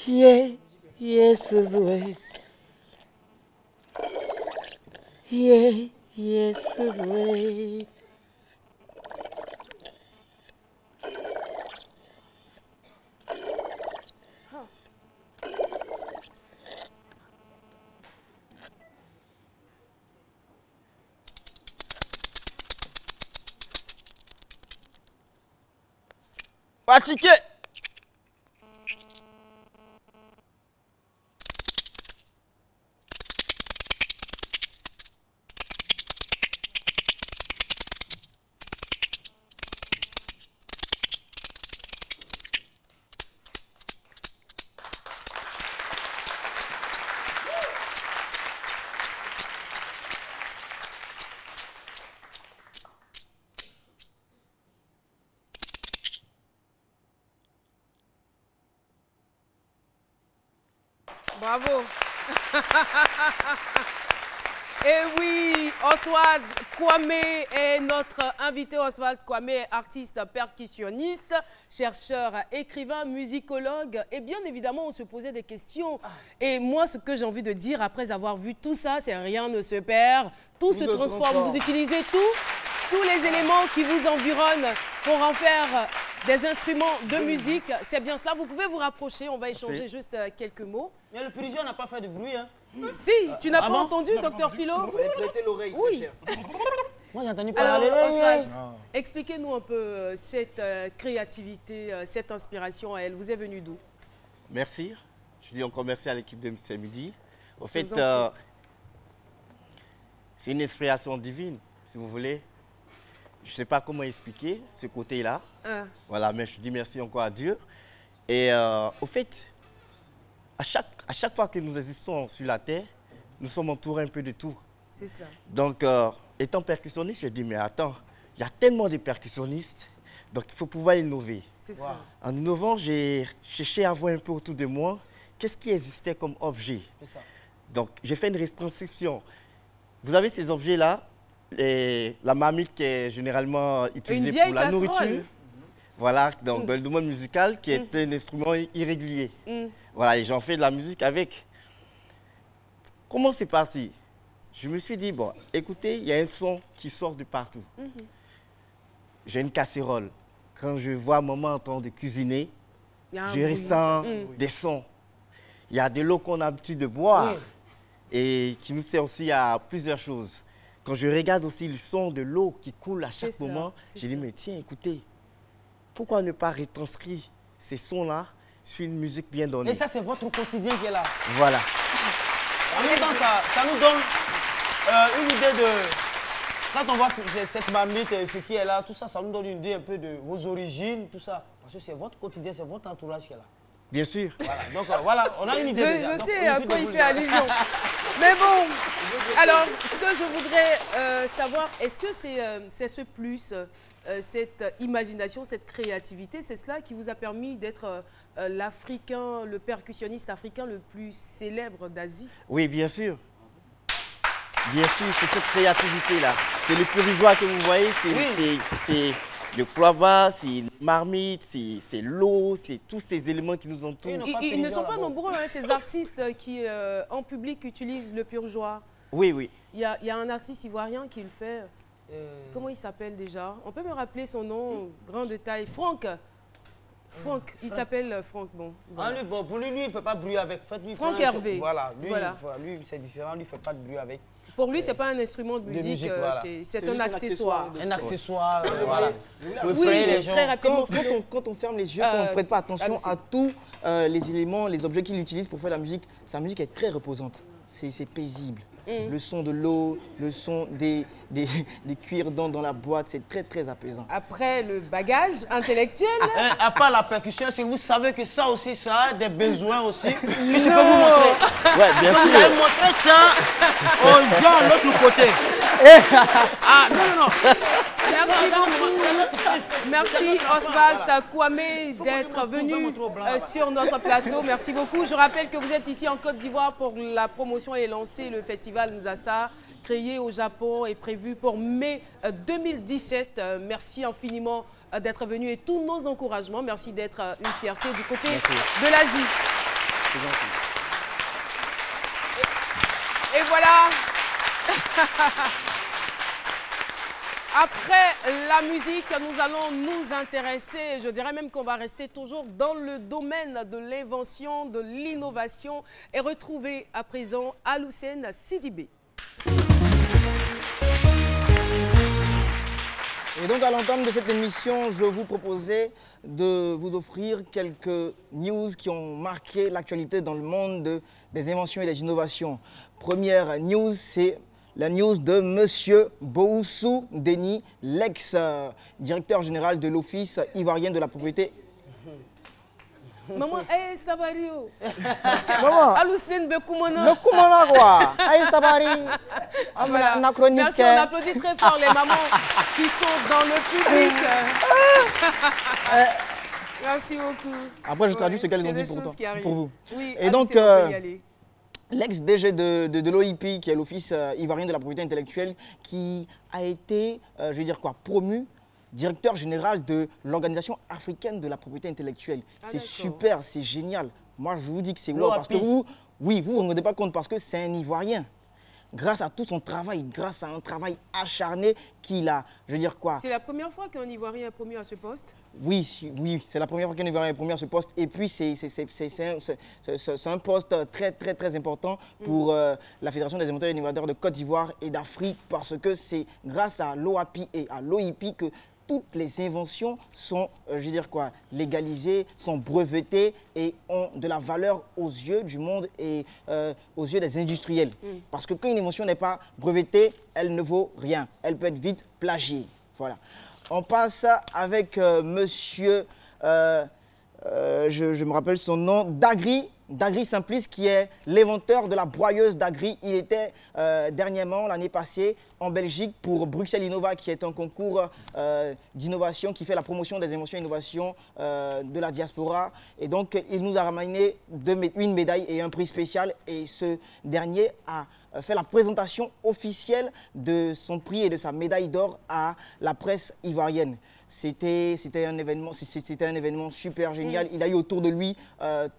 Yeah, Yesuzwe. Yeah, Yesuzwe. Pratiquez. Bravo. Et oui, Oswald Kwame est notre invité. Oswald Kwame est artiste percussionniste, chercheur, écrivain, musicologue. Et bien évidemment, on se posait des questions. Et moi, ce que j'ai envie de dire après avoir vu tout ça, c'est rien ne se perd. Tout se transforme. Vous utilisez tous les éléments qui vous environnent pour en faire des instruments de musique. C'est bien cela. Vous pouvez vous rapprocher. On va échanger juste quelques mots. Mais le purigien n'a pas fait de bruit, hein? Si, tu n'as pas entendu, docteur Philo? Prêtez l'oreille, oui. Moi, j'ai entendu parler. Alors, Oswald, expliquez-nous un peu cette créativité, cette inspiration à elle. Vous est venue d'où? Merci. Je dis encore merci à l'équipe de C'est Midi. Au fait, c'est une inspiration divine, si vous voulez. Je ne sais pas comment expliquer ce côté-là. Voilà, mais je dis merci encore à Dieu. Et au fait, à chaque fois que nous existons sur la terre, nous sommes entourés un peu de tout. C'est ça. Donc, étant percussionniste, je dis, mais attends, il y a tellement de percussionnistes, donc il faut pouvoir innover. C'est ça. En innovant, j'ai cherché à voir un peu autour de moi, qu'est-ce qui existait comme objet. C'est ça. Donc, j'ai fait une retranscription. Vous avez ces objets-là, la marmite qui est généralement utilisée pour la nourriture. Voilà, donc dans le domaine musical, qui est un instrument irrégulier. Voilà, et j'en fais de la musique avec. Comment c'est parti? Je me suis dit, bon, écoutez, il y a un son qui sort de partout. J'ai une casserole. Quand je vois maman en train de cuisiner, je ressens des sons. Il y a de l'eau qu'on a l'habitude de boire et qui nous sert aussi à plusieurs choses. Quand je regarde aussi le son de l'eau qui coule à chaque moment, je dis, mais tiens, écoutez, pourquoi ne pas retranscrire ces sons-là sur une musique bien donnée? Et ça, c'est votre quotidien qui est là. Voilà. En même temps, ça nous donne une idée de... Quand on voit cette marmite, ce qui est là, tout ça, ça nous donne une idée un peu de vos origines, tout ça. Parce que c'est votre quotidien, c'est votre entourage qui est là. Bien sûr. Voilà, donc voilà, on a une idée déjà. Je sais à quoi il fait allusion. Mais bon, alors, ce que je voudrais savoir, est-ce que c'est ce plus, cette imagination, cette créativité, c'est cela qui vous a permis d'être l'Africain, le percussionniste africain le plus célèbre d'Asie? Oui, bien sûr. Bien sûr, c'est cette créativité-là. C'est le purigeois que vous voyez, c'est le cloaba, c'est les marmites, c'est l'eau, c'est tous ces éléments qui nous entourent. Ils ne sont pas nombreux, hein, ces artistes qui, en public, utilisent le purgeois. Oui, oui. Il y a un artiste ivoirien qui le fait. Comment il s'appelle déjà? On peut me rappeler son nom, grand détail. Franck, il s'appelle Franck. Bon, voilà. Pour lui, il ne fait pas de bruit avec. Franck Hervé. Voilà, lui c'est différent, lui, il ne fait pas de bruit avec. Pour lui, ce n'est pas un instrument de musique, voilà. C'est un accessoire. Un accessoire, voilà. Oui, très rapidement. Quand on ferme les yeux, quand on ne prête pas attention à tous les éléments, les objets qu'il utilise pour faire la musique, sa musique est très reposante. C'est paisible. Le son de l'eau, le son des cuirs dans la boîte, c'est très, très apaisant. Après le bagage intellectuel... À part la percussion, si vous savez que ça aussi, ça a des besoins aussi, que je peux vous montrer. Ouais, bien sûr. Vous allez montrer ça aux gens de l'autre côté. Ah, non. Merci beaucoup. Merci Oswald Kwame d'être venu sur notre plateau. Merci beaucoup. Je rappelle que vous êtes ici en Côte d'Ivoire pour la promotion et lancer le festival Nzassa, créé au Japon et prévu pour mai 2017. Merci infiniment d'être venu et tous nos encouragements. Merci d'être une fierté du côté de l'Asie. Et voilà. Après la musique, nous allons nous intéresser, je dirais même qu'on va rester toujours dans le domaine de l'invention, de l'innovation et retrouver à présent Aloussène Sidibé. Et donc à l'entame de cette émission, je vous proposais de vous offrir quelques news qui ont marqué l'actualité dans le monde des inventions et des innovations. Première news, c'est la news de M. Boussou Denis, l'ex-directeur général de l'Office ivoirien de la propriété. Maman, hey, Sabario. Maman. Aloussène Bekoumana. Bekoumana quoi. Hey, Sabari. Voilà. Merci, on applaudit très fort les mamans qui sont dans le public. Merci beaucoup. Après, je traduis ce qu'elles ont dit pour vous. Oui, et donc, l'ex-DG de l'OIP, qui est l'Office ivoirien de la propriété intellectuelle, qui a été, je vais dire quoi, promu directeur général de l'Organisation africaine de la propriété intellectuelle. C'est super, c'est génial. Moi, je vous dis que c'est wow, parce que vous ne vous rendez pas compte parce que c'est un Ivoirien. Grâce à tout son travail, grâce à un travail acharné qu'il a, je veux dire quoi. C'est la première fois qu'un Ivoirien est promu à ce poste? Oui, c'est la première fois qu'un Ivoirien est promu à ce poste. Et puis, c'est un poste très important pour la Fédération des inventeurs et innovateurs de Côte d'Ivoire et d'Afrique parce que c'est grâce à l'OAPI et à l'OIP que toutes les inventions sont, je veux dire quoi, légalisées, sont brevetées et ont de la valeur aux yeux du monde et aux yeux des industriels. Parce que quand une invention n'est pas brevetée, elle ne vaut rien. Elle peut être vite plagiée. Voilà. On passe avec monsieur, je me rappelle son nom, Dagri Simplice, qui est l'inventeur de la broyeuse Dagri. Il était dernièrement, l'année passée, en Belgique pour Bruxelles Innova, qui est un concours d'innovation qui fait la promotion des inventions et innovations de la diaspora. Et donc, il nous a ramené une médaille et un prix spécial. Et ce dernier a fait la présentation officielle de son prix et de sa médaille d'or à la presse ivoirienne. C'était un événement super génial. Il a eu autour de lui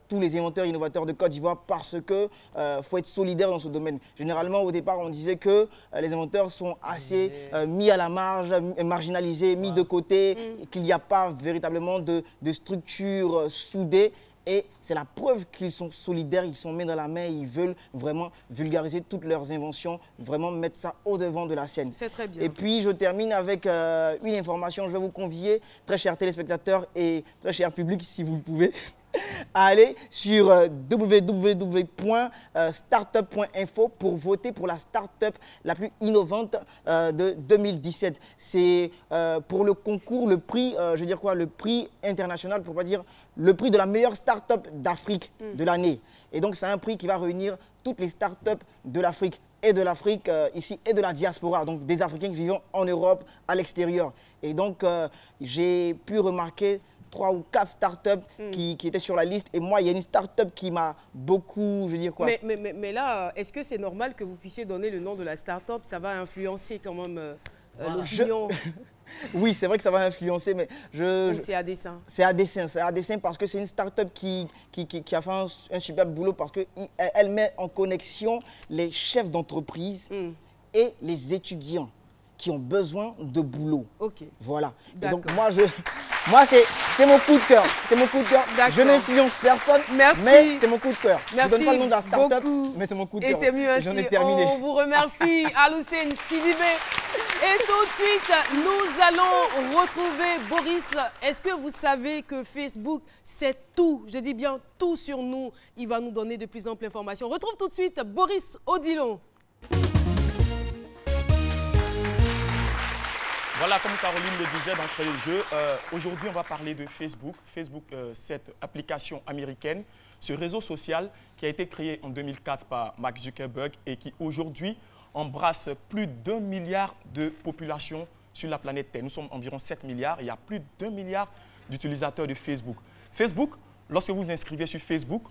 tous les inventeurs et innovateurs de Côte d'Ivoire parce que faut être solidaire dans ce domaine. Généralement, au départ, on disait que les inventeurs sont assez mis à la marge, marginalisés, mis de côté, qu'il n'y a pas véritablement de structure soudée. Et c'est la preuve qu'ils sont solidaires, ils sont main dans la main, ils veulent vraiment vulgariser toutes leurs inventions, vraiment mettre ça au devant de la scène. C'est très bien. Et puis je termine avec une information. Je vais vous convier, très chers téléspectateurs et très cher public, si vous le pouvez, à aller sur www.startup.info pour voter pour la start-up la plus innovante de 2017. C'est pour le concours, le prix, je veux dire quoi, le prix international, pour pas dire le prix de la meilleure start-up d'Afrique de l'année. Et donc c'est un prix qui va réunir toutes les start-up de l'Afrique et de l'Afrique ici et de la diaspora, donc des Africains vivant en Europe, à l'extérieur. Et donc j'ai pu remarquer 3 ou 4 startups qui étaient sur la liste. Et moi, il y a une startup qui m'a beaucoup, je veux dire quoi. Mais là, est-ce que c'est normal que vous puissiez donner le nom de la startup? Ça va influencer quand même l'opinion. Oui, c'est vrai que ça va influencer, mais c'est à dessein. C'est à dessein parce que c'est une start-up qui a fait un superbe boulot parce qu'elle met en connexion les chefs d'entreprise et les étudiants qui ont besoin de boulot. Ok. Voilà. Et donc moi c'est mon coup de cœur. C'est mon coup de cœur. Je n'influence personne, mais c'est mon coup de cœur. Merci. Je ne donne pas le nom de la start-up, mais c'est mon coup de cœur. Et c'est mieux ainsi. J'en ai terminé. On vous remercie, Aloussène Sidibé. Et tout de suite, nous allons retrouver Boris. Est-ce que vous savez que Facebook, c'est tout, je dis bien tout sur nous. Il va nous donner de plus amples informations. On retrouve tout de suite Boris Odilon. Voilà, comme Caroline le disait d'entrée de jeu, aujourd'hui on va parler de Facebook. Facebook, cette application américaine, ce réseau social qui a été créé en 2004 par Mark Zuckerberg et qui aujourd'hui embrasse plus d'1 milliard de populations sur la planète Terre. Nous sommes environ 7 milliards et il y a plus d'1 milliard d'utilisateurs de Facebook. Facebook, lorsque vous vous inscrivez sur Facebook,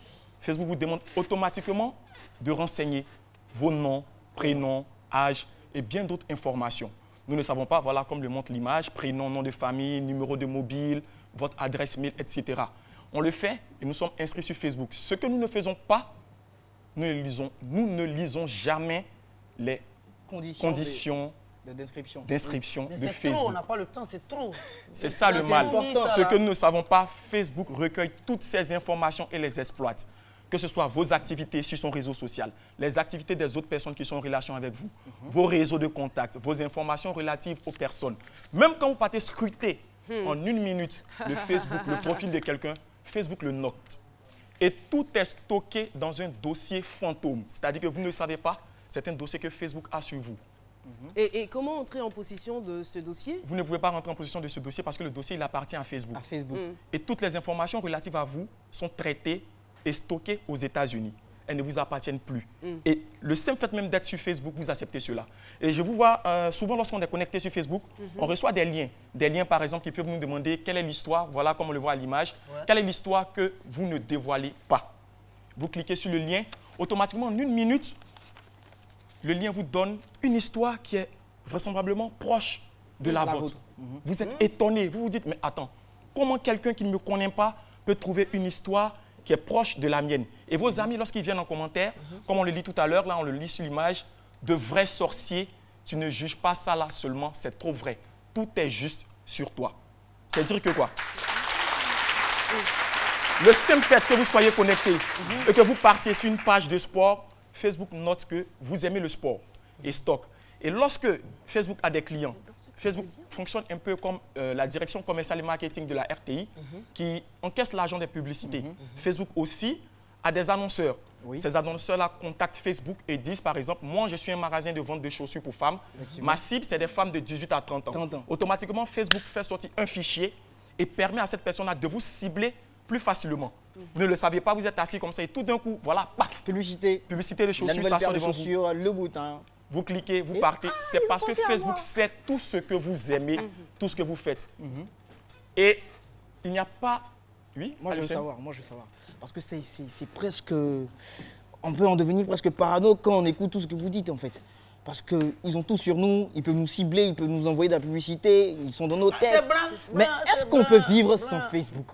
Facebook vous demande automatiquement de renseigner vos noms, prénoms, âge et bien d'autres informations. Nous ne savons pas, voilà comme le montre l'image, prénom, nom de famille, numéro de mobile, votre adresse mail, etc. On le fait et nous sommes inscrits sur Facebook. Ce que nous ne faisons pas, nous ne lisons jamais les conditions d'inscription de Facebook. On n'a pas le temps, c'est trop. C'est ça le mal. Ce que nous ne savons pas, Facebook recueille toutes ces informations et les exploite. Que ce soit vos activités sur son réseau social, les activités des autres personnes qui sont en relation avec vous, vos réseaux de contact, vos informations relatives aux personnes. Même quand vous partez scruter en 1 minute le Facebook, le profil de quelqu'un, Facebook le note. Et tout est stocké dans un dossier fantôme. C'est-à-dire que vous ne savez pas, c'est un dossier que Facebook a sur vous. Et comment entrer en possession de ce dossier? Vous ne pouvez pas rentrer en possession de ce dossier parce que le dossier il appartient à Facebook. Et toutes les informations relatives à vous sont traitées et stockées aux États-Unis. Elles ne vous appartiennent plus. Et le simple fait même d'être sur Facebook, vous acceptez cela. Et je vous vois souvent lorsqu'on est connecté sur Facebook, on reçoit des liens. Des liens par exemple qui peuvent nous demander quelle est l'histoire, voilà comme on le voit à l'image, quelle est l'histoire que vous ne dévoilez pas. Vous cliquez sur le lien, automatiquement en 1 minute, le lien vous donne une histoire qui est vraisemblablement proche de la vôtre. Vous êtes étonné, vous vous dites, mais attends, comment quelqu'un qui ne me connaît pas peut trouver une histoire qui est proche de la mienne? Et vos amis, lorsqu'ils viennent en commentaire, comme on le lit tout à l'heure, là on le lit sur l'image, de vrais sorciers, tu ne juges pas ça là seulement, c'est trop vrai. Tout est juste sur toi. C'est-à-dire que quoi? Le simple fait que vous soyez connecté et que vous partiez sur une page de sport, Facebook note que vous aimez le sport et stocke. Et lorsque Facebook a des clients, Facebook fonctionne un peu comme la direction commerciale et marketing de la RTI qui encaisse l'argent des publicités. Facebook aussi a des annonceurs. Ces annonceurs-là contactent Facebook et disent, par exemple, moi, je suis un magasin de vente de chaussures pour femmes. Ma cible, c'est des femmes de 18 à 30 ans. Automatiquement, Facebook fait sortir un fichier et permet à cette personne-là de vous cibler plus facilement. Vous ne le saviez pas, vous êtes assis comme ça et tout d'un coup, voilà, paf, publicité de chaussures, ça sort devant vous. Le bouton. Vous cliquez, vous partez. C'est parce que Facebook sait tout ce que vous aimez, tout ce que vous faites. Et il n'y a pas... Oui, moi je veux savoir. Parce que c'est presque... On peut en devenir presque parano quand on écoute tout ce que vous dites en fait. Parce qu'ils ont tout sur nous, ils peuvent nous cibler, ils peuvent nous envoyer de la publicité, ils sont dans nos têtes. Mais est-ce qu'on peut vivre sans Facebook?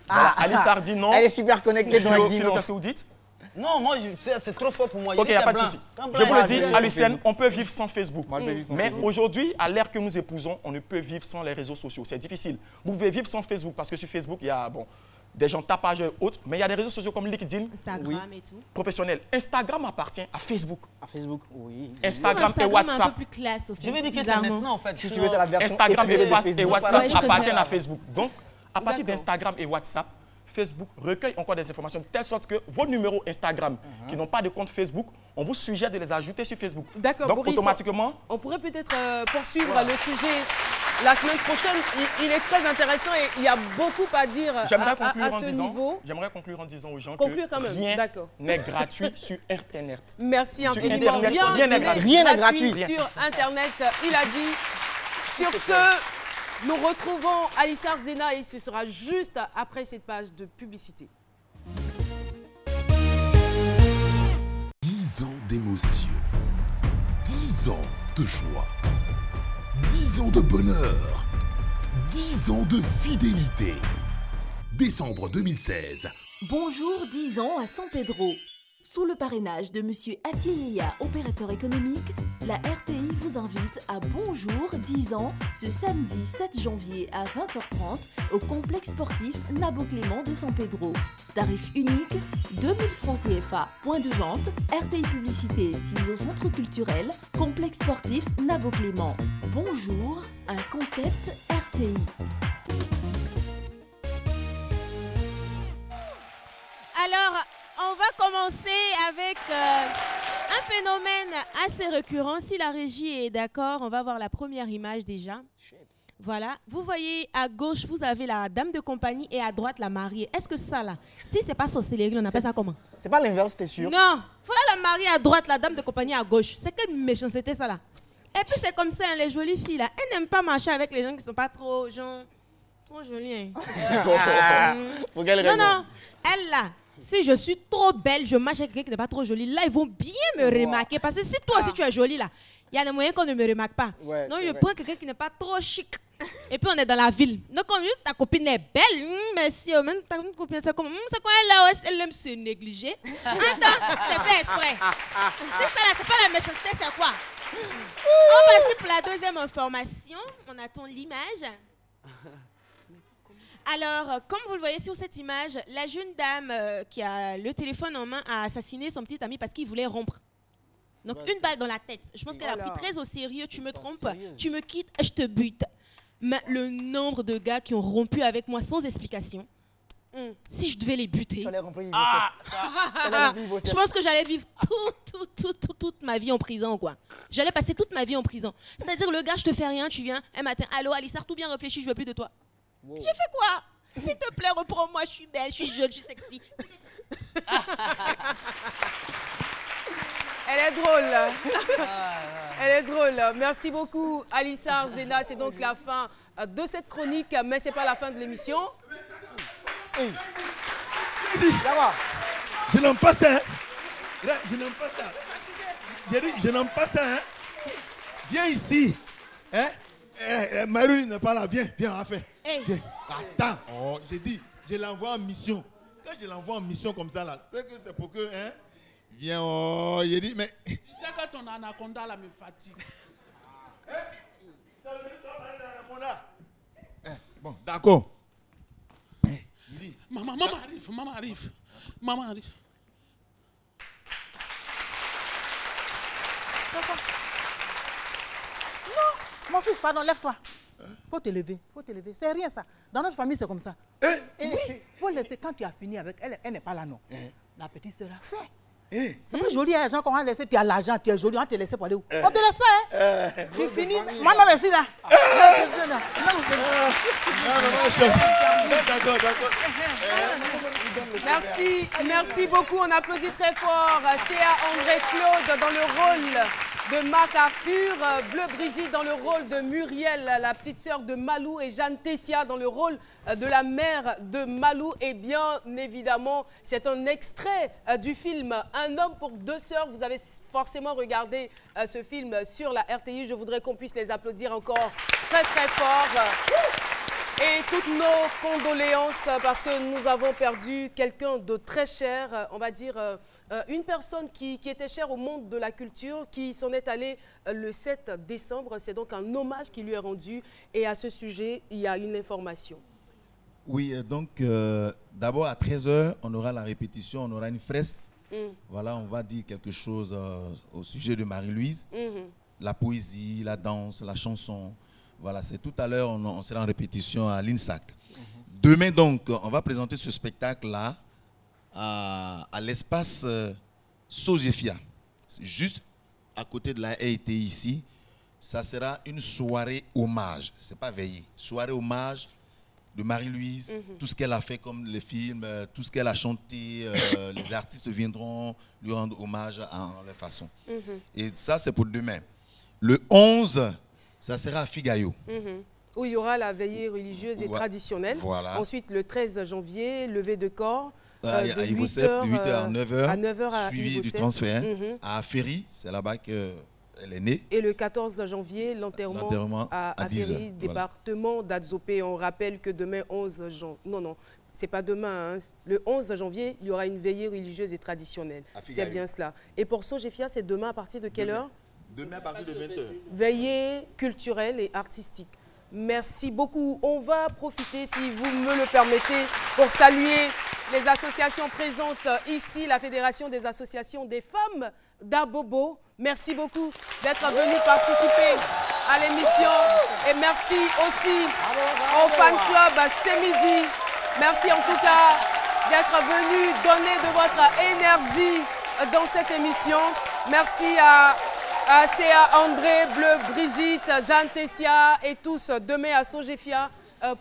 Alice Hardy, non. Elle est super connectée dans la vie. Qu'est-ce que vous dites? Non, moi, c'est trop fort pour moi. Ok, il n'y a pas de souci. Je vous le dis, à Lucien, on peut vivre sans Facebook. Mais aujourd'hui, à l'ère que nous épousons, on ne peut vivre sans les réseaux sociaux. C'est difficile. Vous pouvez vivre sans Facebook parce que sur Facebook, il y a des gens tapage et autres, mais il y a des réseaux sociaux comme LinkedIn, Instagram et tout. Professionnel. Instagram appartient à Facebook. Oui. Instagram et WhatsApp. Un peu plus classe, au fait, je vais dire que c'est maintenant, en fait. Si tu veux, c'est la version Instagram et WhatsApp appartiennent à Facebook. Donc, à partir d'Instagram et WhatsApp, Facebook recueille encore des informations de telle sorte que vos numéros Instagram qui n'ont pas de compte Facebook, on vous suggère de les ajouter sur Facebook. D'accord, donc Boris, automatiquement... On pourrait peut-être poursuivre le sujet la semaine prochaine. Il est très intéressant et il y a beaucoup à dire à ce niveau. J'aimerais conclure en disant aux gens que rien n'est gratuit sur Internet. Merci infiniment. Rien n'est gratuit sur Internet, il a dit. Sur ce... Nous retrouvons Alissar Zena et ce sera juste après cette page de publicité. 10 ans d'émotion, 10 ans de joie, 10 ans de bonheur, 10 ans de fidélité. Décembre 2016. Bonjour 10 ans à San Pedro. Sous le parrainage de Monsieur Atilia, opérateur économique, la RTI vous invite à Bonjour 10 ans ce samedi 7 janvier à 20h30 au complexe sportif Nabo Clément de San Pedro. Tarif unique, 2000 francs CFA. Point de vente, RTI Publicité 6 au centre culturel, complexe sportif Nabo Clément. Bonjour, un concept RTI. Alors, on va commencer avec un phénomène assez récurrent. Si la régie est d'accord, on va voir la première image déjà. Voilà. Vous voyez, à gauche, vous avez la dame de compagnie et à droite, la mariée. Est-ce que ça, là, si c'est pas sorcellerie, on appelle ça comment? C'est pas l'inverse, t'es sûr? Non. Voilà la mariée à droite, la dame de compagnie à gauche. C'est quelle méchanceté, ça, là? Et puis, c'est comme ça, hein, les jolies filles, là. Elles n'aiment pas marcher avec les gens qui sont pas trop, genre, trop jolies. Hein. Pour quelle raison? Non. Elle, là. Si je suis trop belle, je marche avec quelqu'un qui n'est pas trop joli, là, ils vont bien me remarquer. Parce que si toi aussi tu es jolie, là, il y a des moyens qu'on ne me remarque pas. Ouais, donc, je prends quelqu'un qui n'est pas trop chic. Et puis, on est dans la ville. Donc, comme ta copine est belle, merci, même ta copine, c'est comme, c'est quoi elle, là, elle aime se négliger. Attends, c'est fait exprès. C'est ça, là, c'est pas la méchanceté, c'est quoi? On passe pour la deuxième information. On attend l'image. Alors, comme vous le voyez sur cette image, la jeune dame qui a le téléphone en main a assassiné son petit ami parce qu'il voulait rompre. Donc, une balle dans la tête. Je pense qu'elle a pris très au sérieux. Tu me trompes, tu me quittes, je te bute. Mais le nombre de gars qui ont rompu avec moi sans explication, si je devais les buter, je pense que j'allais vivre toute ma vie en prison, quoi. J'allais passer toute ma vie en prison. C'est-à-dire, le gars, je te fais rien, tu viens, un matin, allô, Alissa, tout bien réfléchi, je veux plus de toi. Wow. J'ai fait quoi? S'il te plaît, reprends-moi, je suis belle, je suis jeune, je suis sexy. Elle est drôle. Elle est drôle. Merci beaucoup, Alissa Zena. C'est donc la fin de cette chronique, mais ce n'est pas la fin de l'émission. Je n'aime pas ça. Hein? Je n'aime pas ça. J'ai dit, je n'aime pas ça. Hein? Viens ici. Hein? Marie n'est pas là. Viens, Raphaël. Viens. Attends. Oh, j'ai dit, je l'envoie en mission. Quand je l'envoie en mission comme ça, là, c'est pour que... Hein? Viens, oh, j'ai dit, mais... Tu sais que ton anaconda, là, me fatigue. Bon, d'accord. Maman arrive. Non, mon fils, pardon, lève-toi. Faut te lever. C'est rien ça. Dans notre famille, c'est comme ça. Oui, faut laisser quand tu as fini avec elle. Elle n'est pas là, non. La petite sœur a fait. C'est pas joli, les gens qu'on va laisser, tu as l'argent, tu es joli, on va te laisser pour aller où? On te laisse pas, hein? Tu finis. Maman, merci là. Merci beaucoup. On applaudit très fort C.A. André Claude dans le rôle de Marc Arthur, Bleu Brigitte dans le rôle de Muriel, la petite sœur de Malou, et Jeanne Tessia dans le rôle de la mère de Malou. Et bien évidemment, c'est un extrait du film Un homme pour deux sœurs. Vous avez forcément regardé ce film sur la RTI. Je voudrais qu'on puisse les applaudir encore très très fort. Et toutes nos condoléances parce que nous avons perdu quelqu'un de très cher, on va dire une personne qui était chère au monde de la culture, qui s'en est allée le 7 décembre. C'est donc un hommage qui lui est rendu. Et à ce sujet, il y a une information. Oui, donc d'abord à 13h, on aura la répétition, on aura une fresque. Voilà, on va dire quelque chose au sujet de Marie-Louise. La poésie, la danse, la chanson. Voilà, c'est tout à l'heure, on sera en répétition à l'INSAC. Demain, donc, on va présenter ce spectacle-là à l'espace Sogefia. Juste à côté de la RTI ici. Ça sera une soirée hommage. Ce n'est pas veillée. Soirée hommage de Marie-Louise. Tout ce qu'elle a fait comme les films, tout ce qu'elle a chanté. Les artistes viendront lui rendre hommage en leur façon. Et ça, c'est pour demain. Le 11... ça sera à Figayo. Où il y aura la veillée religieuse et traditionnelle. Voilà. Ensuite, le 13 janvier, levée de corps. À Ivocep, de 8h à 9h. À 9h suivi du transfert. À Ferry, c'est là-bas qu'elle est née. Et le 14 janvier, l'enterrement à Ferry, département d'Adzopé. On rappelle que demain, 11 janvier. Non, c'est pas demain. Hein. Le 11 janvier, il y aura une veillée religieuse et traditionnelle. C'est bien cela. Et pour Sogefia, c'est demain à partir de quelle heure? Demain à partir de 20h. Veillée culturelle et artistique. Merci beaucoup. On va profiter, si vous me le permettez, pour saluer les associations présentes ici, la Fédération des associations des femmes d'Abobo. Merci beaucoup d'être venus participer à l'émission. Et merci aussi au fan club C'est Midi. Merci en tout cas d'être venus donner de votre énergie dans cette émission. Merci à C'est à André, Bleu, Brigitte, Jeanne Tessia et tous demain à Sogefia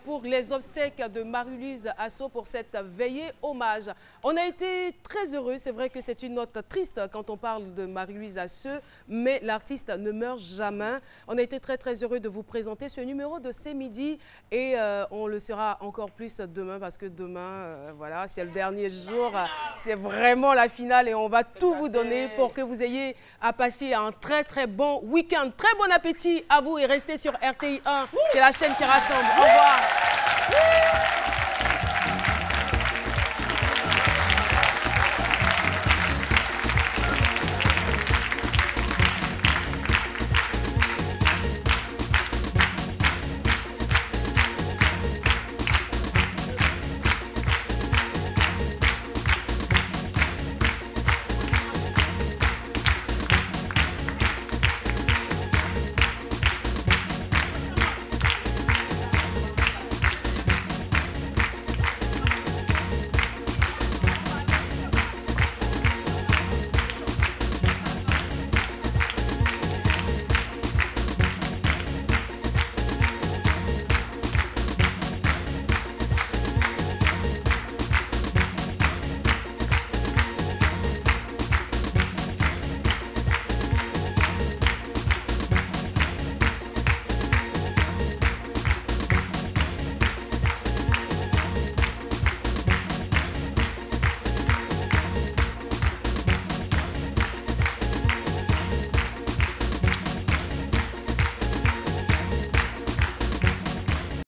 pour les obsèques de Marie-Louise Asso pour cette veillée hommage. On a été très heureux, c'est vrai que c'est une note triste quand on parle de Marie-Louise Asso, mais l'artiste ne meurt jamais. On a été très heureux de vous présenter ce numéro de C'est Midi et on le sera encore plus demain parce que demain, voilà, c'est le dernier jour, c'est vraiment la finale et on va tout vous donner pour que vous ayez à passer un très bon week-end. Très bon appétit à vous et restez sur RTI 1, c'est la chaîne qui rassemble. Au revoir.